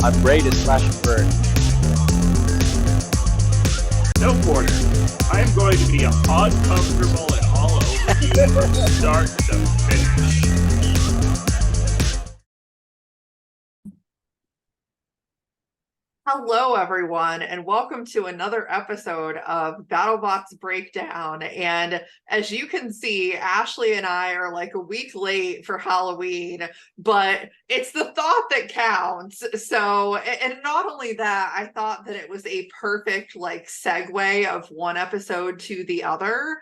I'm ready to slash and burn. No quarter. I am going to be uncomfortable and all over you from start to finish. Hello, everyone, and welcome to another episode of BattleBots Breakdown. And as you can see, Ashley and I are like a week late for Halloween, but it's the thought that counts. So, and not only that, I thought that it was a perfect like segue of one episode to the other,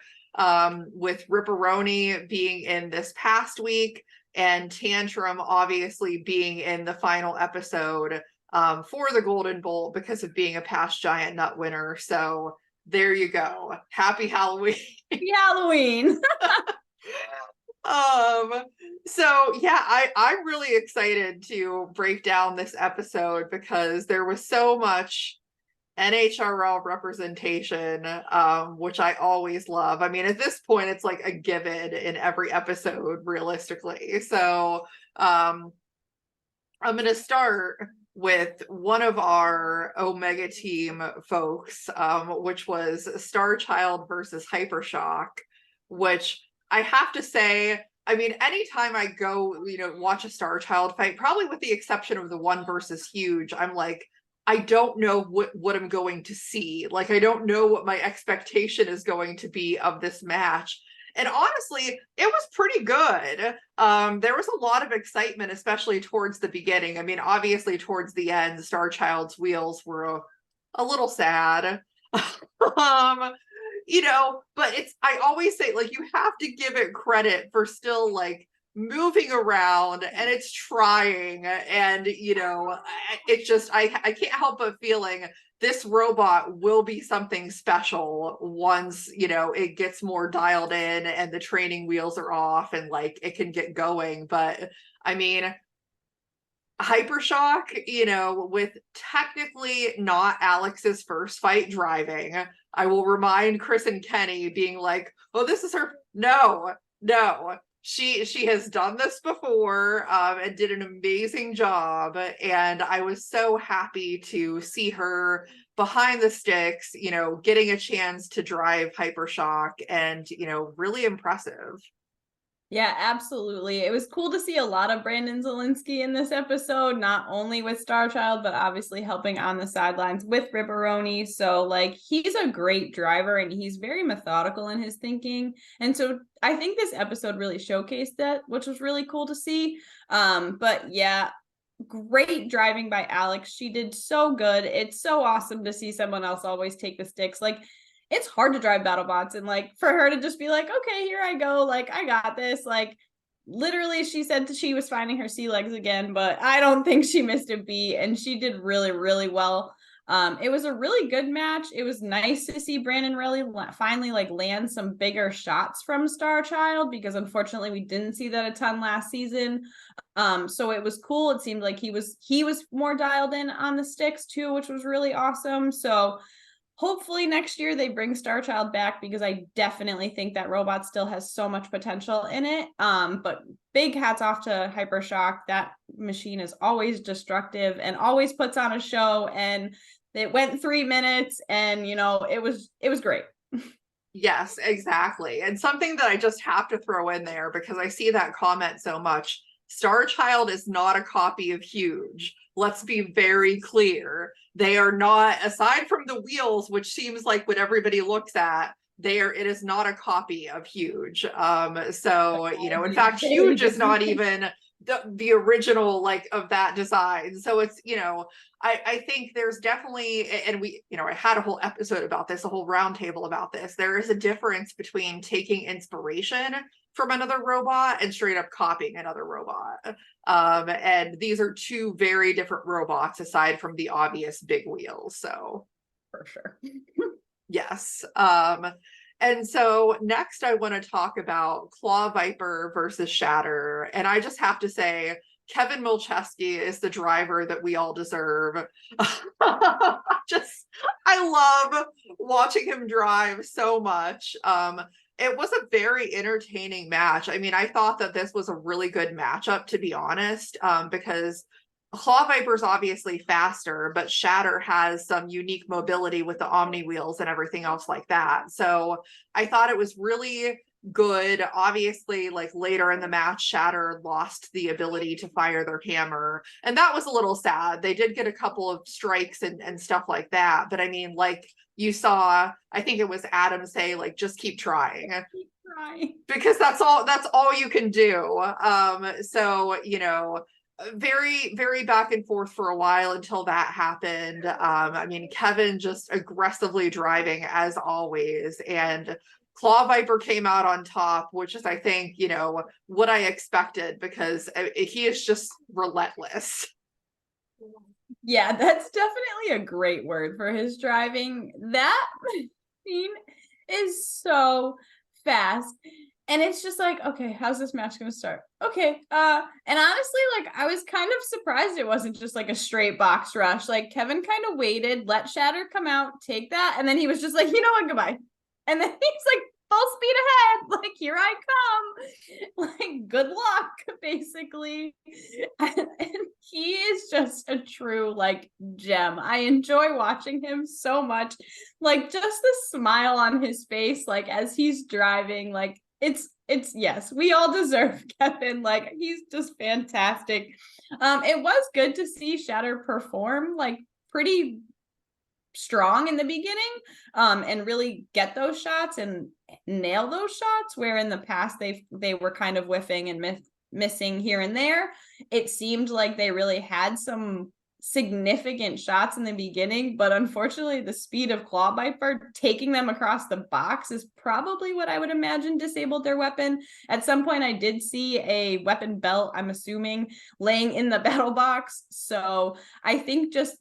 with RIPperoni being in this past week and Tantrum obviously being in the final episode for the Golden Bolt because of being a past Giant Nut winner. So there you go. Happy Halloween. Happy Halloween. So yeah, I'm really excited to break down this episode because there was so much NHRL representation, which I always love. I mean, at this point, it's like a given in every episode, realistically. So I'm going to start with one of our Omega team folks, which was Starchild versus Hypershock, which I have to say, I mean, anytime I go, watch a Starchild fight, probably with the exception of the one versus Huge, I'm like, I don't know what I'm going to see. Like, I don't know what my expectation is going to be of this match. And honestly, it was pretty good. There was a lot of excitement, especially towards the beginning. I mean, obviously towards the end, Starchild's wheels were a little sad. But I always say, like, you have to give it credit for still like moving around and it's trying. And, it's just, I can't help but feeling this robot will be something special once, it gets more dialed in and the training wheels are off and like it can get going. But I mean, Hypershock, with technically not Alex's first fight driving, I will remind Chris and Kenny being like, oh, this is her. No. She has done this before and did an amazing job. And I was so happy to see her behind the sticks, getting a chance to drive Hypershock and, really impressive. Yeah, absolutely. It was cool to see a lot of Brandon Zielinski in this episode, not only with Starchild, but obviously helping on the sidelines with RIPperoni. So like, he's a great driver and he's very methodical in his thinking. And so I think this episode really showcased that, which was really cool to see. But yeah, great driving by Alex. She did so good. It's so awesome to see someone else always take the sticks. Like, it's hard to drive BattleBots, and like for her to just be like, okay, here I go, like I got this. Like literally she said that she was finding her sea legs again, but I don't think she missed a beat and she did really, really well. It was a really good match. It was nice to see Brandon really finally like land some bigger shots from Starchild, because unfortunately we didn't see that a ton last season. So it was cool. It seemed like he was more dialed in on the sticks too, which was really awesome. So hopefully next year they bring Starchild back, because I definitely think that robot still has so much potential in it. But big hats off to Hypershock. That machine is always destructive and always puts on a show. And it went 3 minutes and, it was great. Yes, exactly. And something that I just have to throw in there, because I see that comment so much, Starchild is not a copy of Huge. Let's be very clear. They are not, aside from the wheels, which seems like what everybody looks at, it is not a copy of Huge. So, in fact, Huge is not even the original like of that design. So it's, I think there's definitely, and we, I had a whole episode about this, a whole roundtable about this. There is a difference between taking inspiration from another robot and straight up copying another robot. And these are two very different robots aside from the obvious big wheels. So for sure. Yes. And so next I want to talk about Claw Viper versus Shatter. And I just have to say, Kevin Milcheski is the driver that we all deserve. I love watching him drive so much. It was a very entertaining match. I mean, I thought that this was a really good matchup, to be honest, because Claw Viper's obviously faster, but Shatter has some unique mobility with the Omni wheels and everything else like that. So I thought it was really good. Obviously, like later in the match, Shatter lost the ability to fire their hammer, and that was a little sad. They did get a couple of strikes and stuff like that, but I mean, like you saw, I think it was Adam say, like, just keep trying. Keep trying. Because that's all you can do. So, you know, very, very back and forth for a while until that happened. I mean, Kevin just aggressively driving as always, and Claw Viper came out on top, which is, I think, you know, what I expected, because he is just relentless. Yeah, that's definitely a great word for his driving. That scene is so fast. And it's just like, okay, how's this match gonna start? Okay. And honestly, like, I was kind of surprised it wasn't just like a straight box rush. Like, Kevin kind of waited, let Shatter come out, take that, and then he was just like, you know what, goodbye. And then he's like, full speed ahead, like, here I come, like, good luck, basically. And he is just a true, like, gem. I enjoy watching him so much. Like, just the smile on his face, like, as he's driving, like, it's yes, we all deserve Kevin. Like, he's just fantastic. It was good to see Shatter perform, like, pretty strong in the beginning, and really get those shots and nail those shots, where in the past they were kind of whiffing and missing here and there. It seemed like they really had some significant shots in the beginning, but unfortunately the speed of Claw Viper taking them across the box is probably what I would imagine disabled their weapon. At some point I did see a weapon belt, I'm assuming, laying in the battle box. So I think just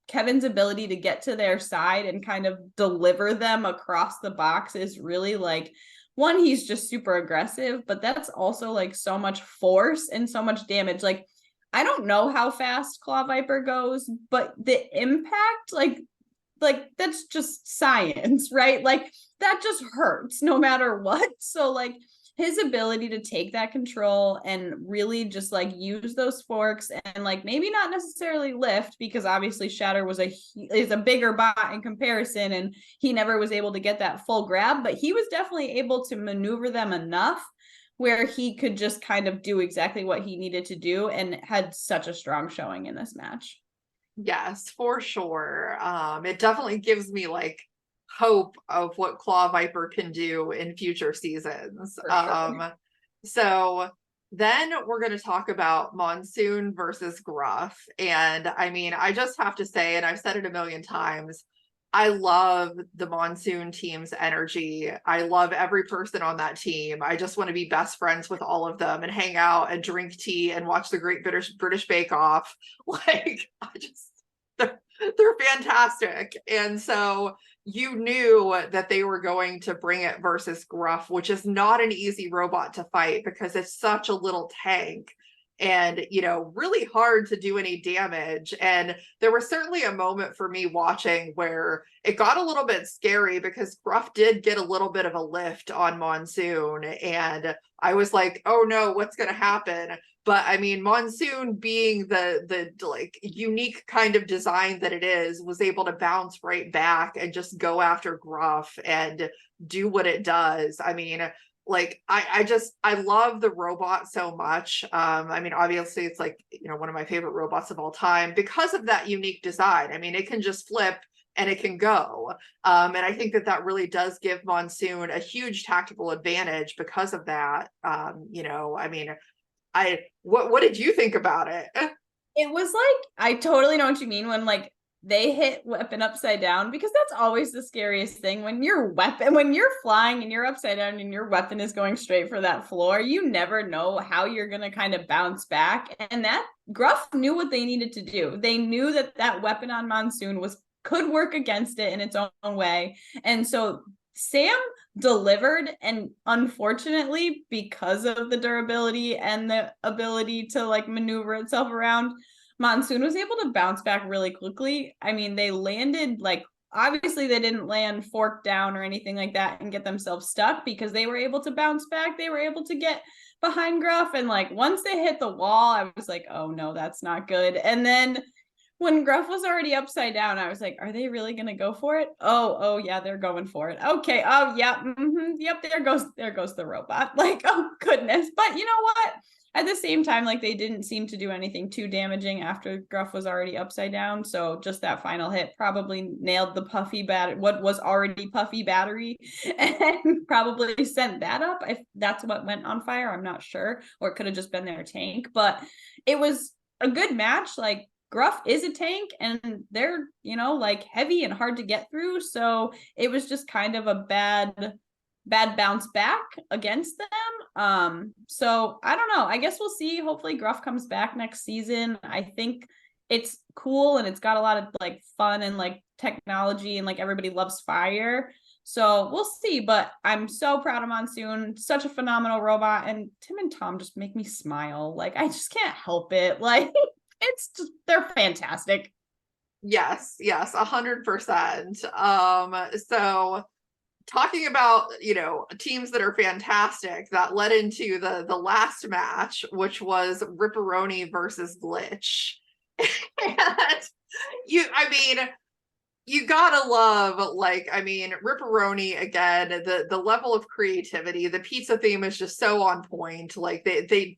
Kevin's ability to get to their side and kind of deliver them across the box is really, like, one, he's just super aggressive, but that's also, like, so much force and so much damage. Like, I don't know how fast Claw Viper goes, but the impact, like that's just science, right? Like, that just hurts no matter what. So, like, his ability to take that control and really just, like, use those forks and, like, maybe not necessarily lift, because obviously Shatter is a bigger bot in comparison, and he never was able to get that full grab, but he was definitely able to maneuver them enough where he could just kind of do exactly what he needed to do, and had such a strong showing in this match. Yes, for sure. It definitely gives me, like, hope of what Claw Viper can do in future seasons. For sure. So then we're going to talk about Monsoon versus Gruff. And I mean, I just have to say, and I've said it a million times, I love the Monsoon team's energy. I love every person on that team. I just want to be best friends with all of them and hang out and drink tea and watch the Great British Bake Off. Like, they're fantastic. And so you knew that they were going to bring it versus Gruff, which is not an easy robot to fight because it's such a little tank. And, you know, really hard to do any damage. And there was certainly a moment for me watching where it got a little bit scary, because Gruff did get a little bit of a lift on Monsoon. And I was like, oh no, what's going to happen? But I mean, Monsoon, being the like unique kind of design that it is, was able to bounce right back and just go after Gruff and do what it does. I mean, like, I love the robot so much. I mean, obviously it's, like, you know, one of my favorite robots of all time because of that unique design. I mean, it can just flip and it can go. And I think that really does give Monsoon a huge tactical advantage because of that. You know, I mean, what did you think about it? It was like, I totally know what you mean when, like, they hit weapon upside down, because that's always the scariest thing. When you're flying and you're upside down and your weapon is going straight for that floor, you never know how you're going to kind of bounce back. And that Gruff knew what they needed to do. They knew that weapon on Monsoon could work against it in its own way. And so Sam delivered, and unfortunately, because of the durability and the ability to, like, maneuver itself around, Monsoon was able to bounce back really quickly. I mean, they landed, like, obviously they didn't land fork down or anything like that and get themselves stuck, because they were able to bounce back. They were able to get behind Gruff. And like once they hit the wall, I was like, oh no, that's not good. And then when Gruff was already upside down, I was like, are they really gonna go for it? Oh yeah, they're going for it. Okay. Oh yeah. Yep, there goes the robot. Like, oh goodness. But you know what? At the same time, like they didn't seem to do anything too damaging after Gruff was already upside down. So just that final hit probably nailed the what was already puffy battery, and probably sent that up. If that's what went on fire, I'm not sure. Or it could have just been their tank. But it was a good match. Like Gruff is a tank and they're, like heavy and hard to get through. So it was just kind of a bad bounce back against them. So I don't know. I guess we'll see. Hopefully Gruff comes back next season. I think it's cool and it's got a lot of like fun and like technology and like everybody loves fire. So we'll see, but I'm so proud of Monsoon. Such a phenomenal robot. And Tim and Tom just make me smile. Like I just can't help it. Like it's just, they're fantastic. Yes, 100%. So talking about, teams that are fantastic, that led into the last match, which was RIPperoni versus Glitch. And you gotta love, RIPperoni again, the level of creativity. The pizza theme is just so on point. Like they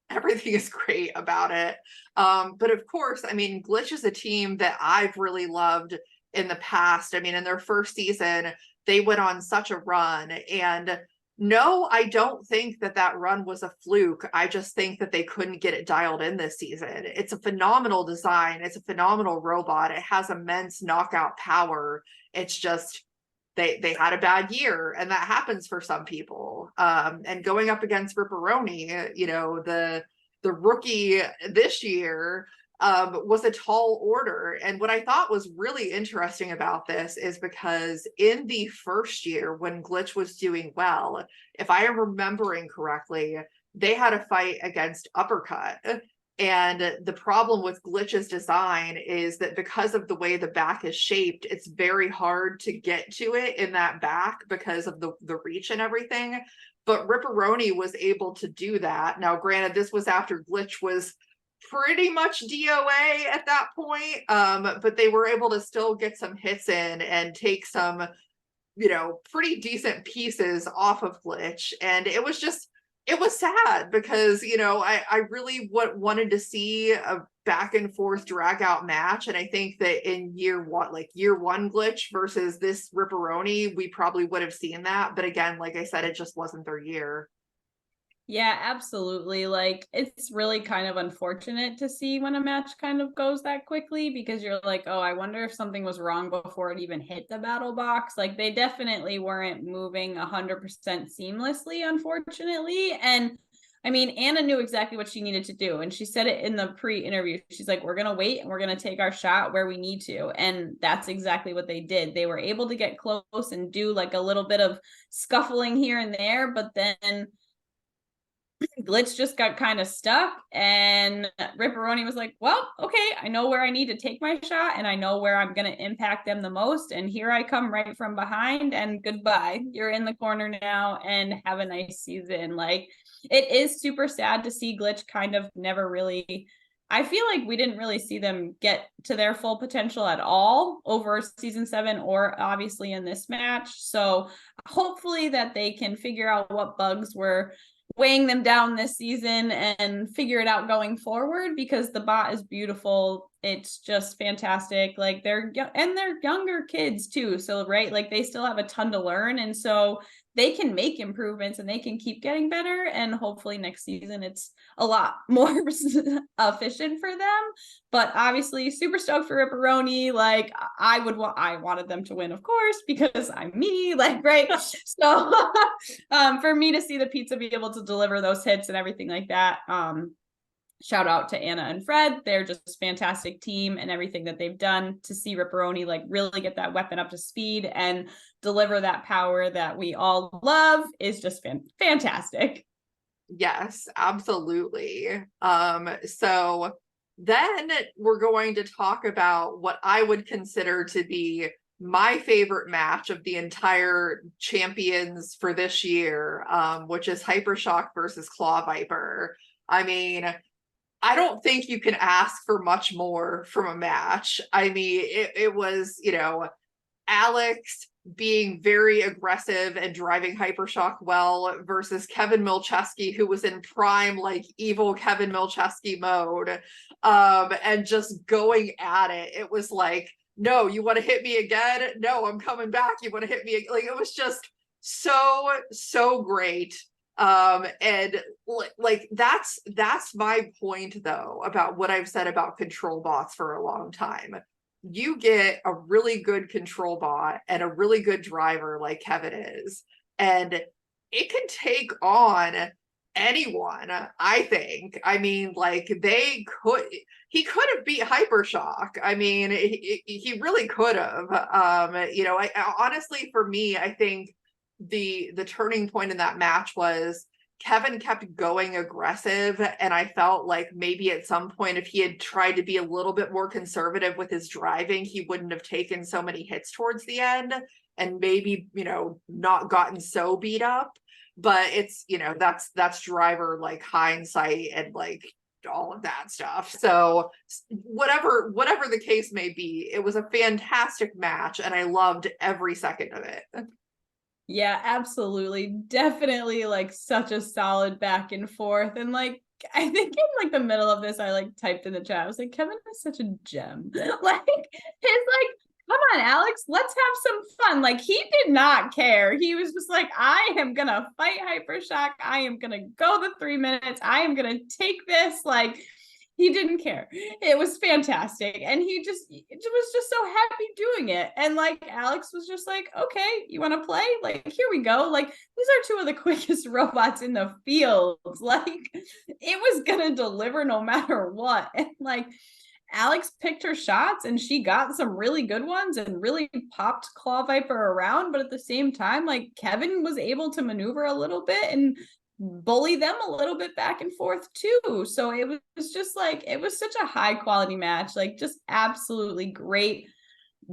everything is great about it. But of course, Glitch is a team that I've really loved in the past. In their first season, they went on such a run. And no, I don't think that run was a fluke. I just think that they couldn't get it dialed in this season. It's a phenomenal design. It's a phenomenal robot. It has immense knockout power. It's just they had a bad year, and that happens for some people. And going up against RIPperoni, the rookie this year, was a tall order. And what I thought was really interesting about this is because in the first year when Glitch was doing well, if I am remembering correctly, they had a fight against Uppercut. And the problem with Glitch's design is that because of the way the back is shaped, it's very hard to get to it in that back because of the reach and everything. But RIPperoni was able to do that. Now, granted, this was after Glitch was pretty much DOA at that point, but they were able to still get some hits in and take some, pretty decent pieces off of Glitch. And it was sad because, I really wanted to see a back and forth drag out match. And I think that in year one Glitch versus this RIPperoni, we probably would have seen that. But again, like I said, it just wasn't their year. Yeah, absolutely. Like it's really kind of unfortunate to see when a match kind of goes that quickly, because you're like, oh, I wonder if something was wrong before it even hit the battle box. Like they definitely weren't moving 100% seamlessly, unfortunately. And Anna knew exactly what she needed to do. And she said it in the pre-interview. She's like, we're going to wait and we're going to take our shot where we need to. And that's exactly what they did. They were able to get close and do like a little bit of scuffling here and there, but then Glitch just got kind of stuck, and RIPperoni was like, well, okay, I know where I need to take my shot and I know where I'm going to impact them the most. And here I come right from behind, and goodbye. You're in the corner now, and have a nice season. Like it is super sad to see Glitch kind of never really, I feel like we didn't really see them get to their full potential at all over season 7 or obviously in this match. So hopefully that they can figure out what bugs were weighing them down this season and figure it out going forward, because the bot is beautiful. It's just fantastic. Like they're younger kids too. So, right. Like they still have a ton to learn. And so they can make improvements and they can keep getting better. And hopefully next season, it's a lot more efficient for them. But obviously super stoked for RIPperoni. Like I wanted them to win, of course, because I'm me, like, right. So for me to see the pizza be able to deliver those hits and everything like that, shout out to Anna and Fred. They're just a fantastic team, and everything that they've done to see RIPperoni like really get that weapon up to speed and deliver that power that we all love is just fantastic. Yes, absolutely. So then we're going to talk about what I would consider to be my favorite match of the entire champions for this year, which is Hypershock versus Claw Viper. I mean, I don't think you can ask for much more from a match. I mean, it was, you know, Alex being very aggressive and driving Hypershock well versus Kevin Milcheski, who was in prime, like, evil Kevin Milcheski mode, and just going at it. It was like, no, you want to hit me again? No, I'm coming back. You want to hit me again? Like, it was just so great. And like that's my point, though, about what I've said about control bots for a long time. You get a really good control bot and a really good driver like Kevin is, and it can take on anyone, I think. I mean, like, he could have beat Hypershock. I mean, he really could have. You know, I honestly, for me, I think the turning point in that match was Kevin kept going aggressive, and I felt like maybe at some point, if he had tried to be a little bit more conservative with his driving, he wouldn't have taken so many hits towards the end, and maybe, you know, not gotten so beat up. But it's, you know, that's driver, like, hindsight and, like, all of that stuff. So whatever the case may be, it was a fantastic match, and I loved every second of it. Yeah, absolutely. Definitely, like, such a solid back and forth. And, like, I think in, like, the middle of this, I, like, typed in the chat, I was like, Kevin is such a gem. Like, it's like, come on, Alex, let's have some fun. Like, he did not care. He was just like, I am gonna fight Hypershock. I am gonna go the 3 minutes. I am gonna take this. Like, he didn't care. It was fantastic. And he was just so happy doing it. And, like, Alex was just like, okay, you want to play? Like, here we go. Like, these are two of the quickest robots in the field. Like, it was going to deliver no matter what. And, like, Alex picked her shots, and she got some really good ones and really popped Claw Viper around. But at the same time, like, Kevin was able to maneuver a little bit and bully them a little bit back and forth too. So it was just like, it was such a high quality match, like, just absolutely great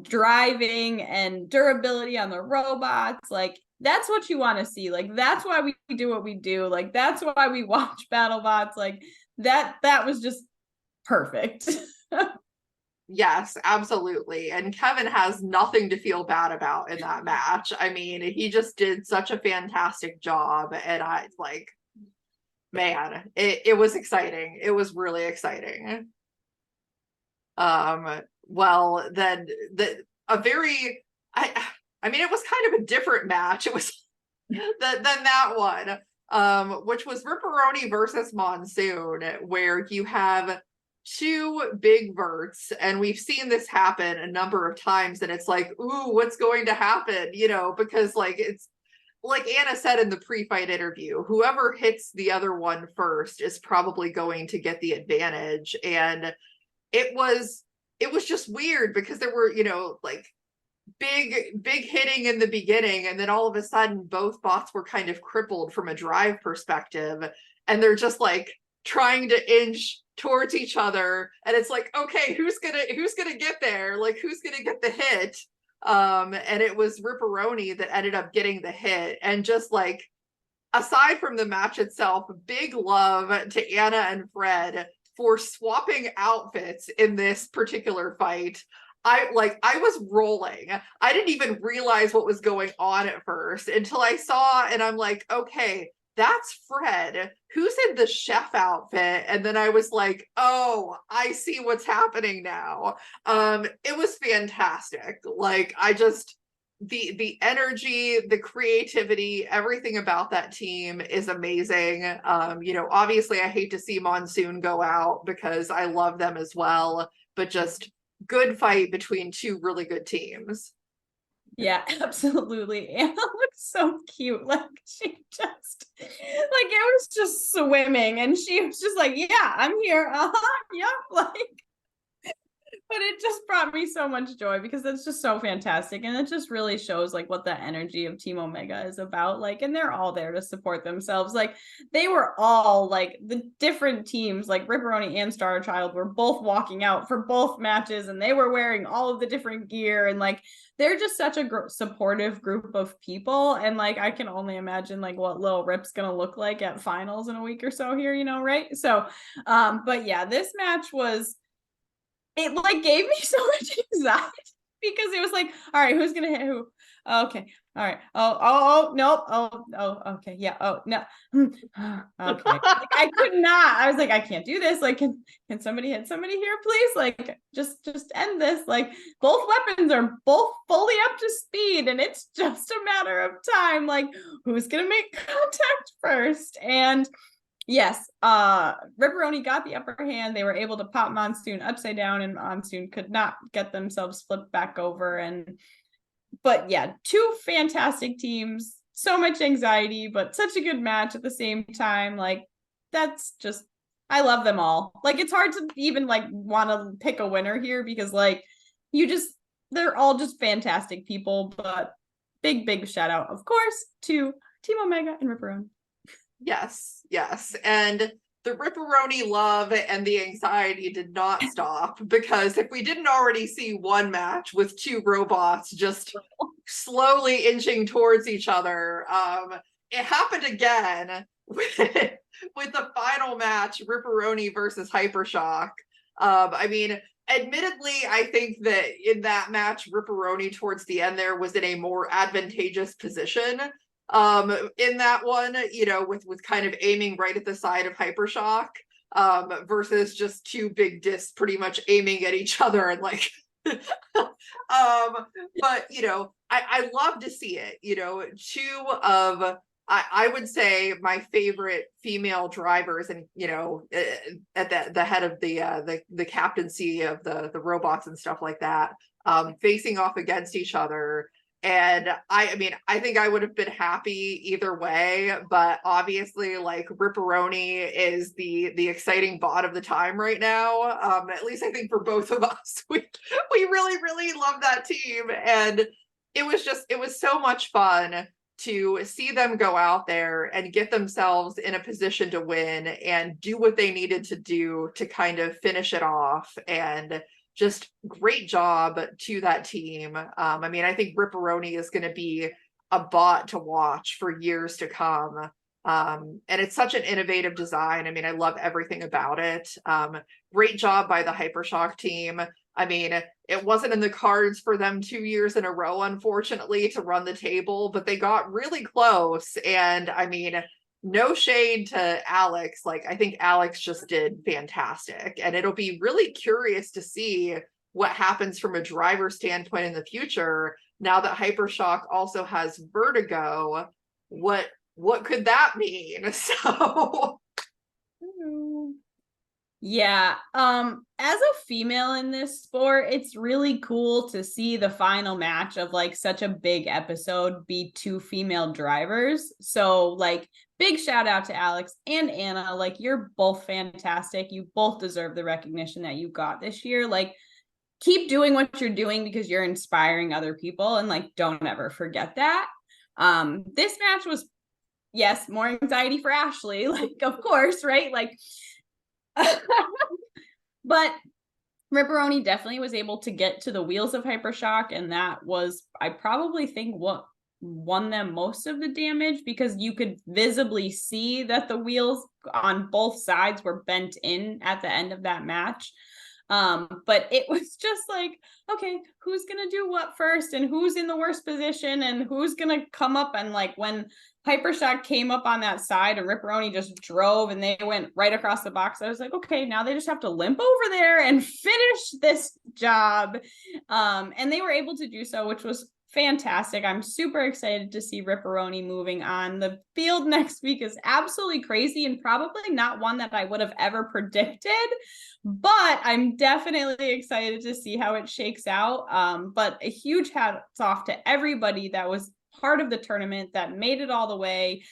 driving and durability on the robots. Like, that's what you want to see. Like, that's why we do what we do. Like, that's why we watch BattleBots. Like, that was just perfect. Yes, absolutely. And Kevin has nothing to feel bad about in that match. I mean, he just did such a fantastic job. And I, like, man, it was exciting. It was really exciting. Well, then I mean, it was kind of a different match. It was than that one, which was RIPperoni versus Monsoon, where you have two big verts, and we've seen this happen a number of times, and it's like, ooh, what's going to happen? You know, because, like, it's like Anna said in the pre-fight interview, whoever hits the other one first is probably going to get the advantage. And it was just weird because there were, you know, like, big hitting in the beginning, and then all of a sudden both bots were kind of crippled from a drive perspective, and they're just, like, trying to inch towards each other, and it's like, okay, who's gonna get there? Like, who's gonna get the hit? And it was RIPperoni that ended up getting the hit. And just, like, aside from the match itself, big love to Anna and Fred for swapping outfits in this particular fight. I was rolling. I didn't even realize what was going on at first until I saw, and I'm like, okay, that's Fred, who's in the chef outfit. And then I was like, oh, I see what's happening now. It was fantastic. Like, I just, the energy, the creativity, everything about that team is amazing. You know, obviously I hate to see Monsoon go out because I love them as well, but just good fight between two really good teams. Yeah, absolutely. Anna looks so cute. Like, she just, like, it was just swimming, and she was just like, yeah, I'm here. Yep. Like, But it just brought me so much joy because it's just so fantastic. And it just really shows like what the energy of Team Omega is about. Like, and they're all there to support themselves. Like they were all like the different teams, like RIPperoni and Star Child were both walking out for both matches and they were wearing all of the different gear. And like, they're just such a supportive group of people. And like, I can only imagine like what Lil Rip's going to look like at finals in a week or so here, you know, right? So, but yeah, this match was, it like gave me so much anxiety because it was like, all right, who's gonna hit who? Oh, okay, all right. Oh, nope. Okay, yeah. Oh, no. Okay. Like, I could not. I was like, I can't do this. Like, can somebody hit somebody here, please? Like, just end this. Like, both weapons are both fully up to speed, and it's just a matter of time. Like, who's gonna make contact first? And yes, RIPperoni got the upper hand. They were able to pop Monsoon upside down, and Monsoon could not get themselves flipped back over. But yeah, two fantastic teams, so much anxiety, but such a good match at the same time. Like, that's just, I love them all. Like, it's hard to even like want to pick a winner here because like they're all just fantastic people. But big shout out, of course, to Team Omega and RIPperoni. Yes. And the RIPperoni love and the anxiety did not stop because if we didn't already see one match with two robots just slowly inching towards each other, it happened again with the final match, RIPperoni versus Hypershock. I mean, admittedly, I think that in that match, RIPperoni towards the end there was in a more advantageous position in that one, you know, with kind of aiming right at the side of Hypershock versus just two big discs pretty much aiming at each other and like but you know, I love to see it, you know, two of I would say my favorite female drivers and you know at the head of the captaincy of the robots and stuff like that facing off against each other. And I mean, I think I would have been happy either way, but obviously, like RIPperoni is the exciting bot of the time right now. At least I think for both of us, we really love that team, and it was so much fun to see them go out there and get themselves in a position to win and do what they needed to do to kind of finish it off. And just great job to that team. I mean, I think RIPperoni is going to be a bot to watch for years to come. And it's such an innovative design. I mean, I love everything about it. Great job by the Hypershock team. I mean, it wasn't in the cards for them 2 years in a row, unfortunately, to run the table, but they got really close. And I mean, no shade to Alex. Like, I think Alex just did fantastic. And it'll be really curious to see what happens from a driver standpoint in the future. Now that Hypershock also has vertigo, what could that mean? So yeah, as a female in this sport, it's really cool to see the final match of like such a big episode be two female drivers. So like big shout out to Alex and Anna. Like, you're both fantastic. You both deserve the recognition that you got this year. Like, keep doing what you're doing because you're inspiring other people, and like don't ever forget that. This match was, yes, more anxiety for Ashley, like, of course, right? Like but RIPperoni definitely was able to get to the wheels of Hypershock, and that was, I probably think, what won them most of the damage, because you could visibly see that the wheels on both sides were bent in at the end of that match. But it was just like, okay, who's gonna do what first, and who's in the worst position, and who's gonna come up. And like when Hypershock came up on that side and RIPperoni just drove and they went right across the box, I was like, okay, now they just have to limp over there and finish this job. And they were able to do so, which was fantastic. I'm super excited to see RIPperoni moving on. The field next week is absolutely crazy and probably not one that I would have ever predicted, but I'm definitely excited to see how it shakes out. But a huge hats off to everybody that was part of the tournament, that made it all the way.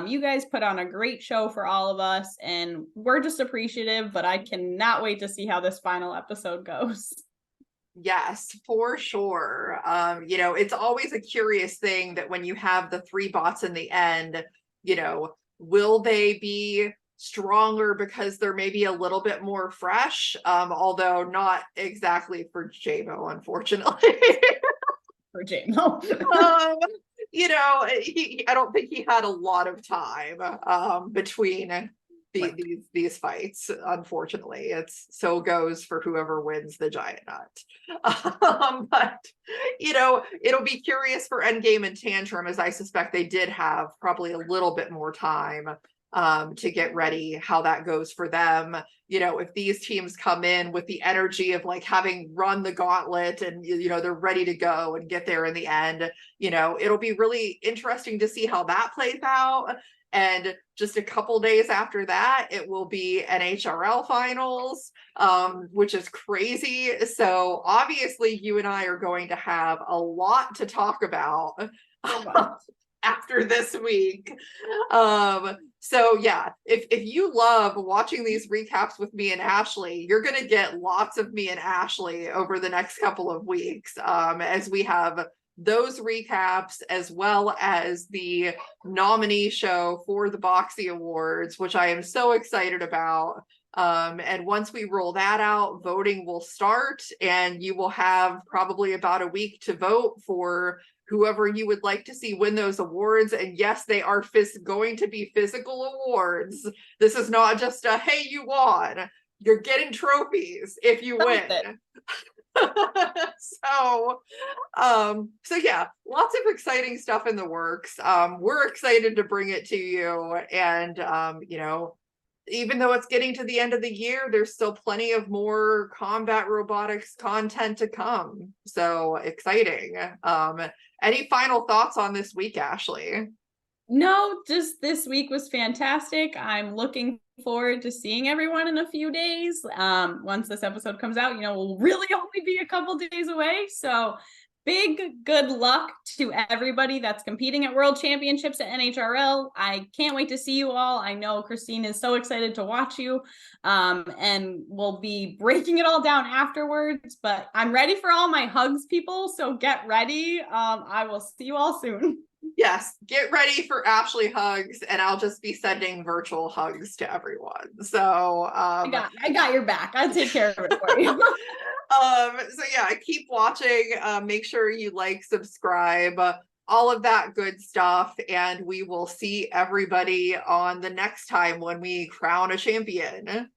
You guys put on a great show for all of us, and we're just appreciative, but I cannot wait to see how this final episode goes. Yes, for sure. You know, it's always a curious thing that when you have the 3 bots in the end, you know, will they be stronger because they're maybe a little bit more fresh? Although not exactly for JMO, unfortunately. For JMO. You know, I don't think he had a lot of time between these fights. Unfortunately, it's so goes for whoever wins the giant nut. But you know, it'll be curious for Endgame and Tantrum, as I suspect they did have probably a little bit more time to get ready, how that goes for them. You know, if these teams come in with the energy of like having run the gauntlet and, you know, they're ready to go and get there in the end, you know, it'll be really interesting to see how that plays out. And just a couple days after that, it will be NHRL finals, which is crazy. So obviously you and I are going to have a lot to talk about after this week. So yeah, if you love watching these recaps with me and Ashley, you're gonna get lots of me and Ashley over the next couple of weeks, as we have those recaps as well as the nominee show for the Boxy Awards, which I am so excited about. And once we roll that out, voting will start, and you will have probably about a week to vote for whoever you would like to see win those awards. And yes, they are going to be physical awards. This is not just a, hey, you won. You're getting trophies if you win. So yeah, lots of exciting stuff in the works. We're excited to bring it to you. And, you know, even though it's getting to the end of the year, there's still plenty of more combat robotics content to come. So exciting. Any final thoughts on this week, Ashley? No, just this week was fantastic. I'm looking forward to seeing everyone in a few days. Once this episode comes out, you know, we'll really only be a couple days away. So big good luck to everybody that's competing at World Championships at NHRL. I can't wait to see you all. I know Christine is so excited to watch you, and we'll be breaking it all down afterwards. But I'm ready for all my hugs, people. So get ready. I will see you all soon. Yes, get ready for Ashley hugs, and I'll just be sending virtual hugs to everyone. So I got your back. I'll take care of it for you. So yeah, keep watching. Make sure you like, subscribe, all of that good stuff, and we will see everybody on the next time when we crown a champion.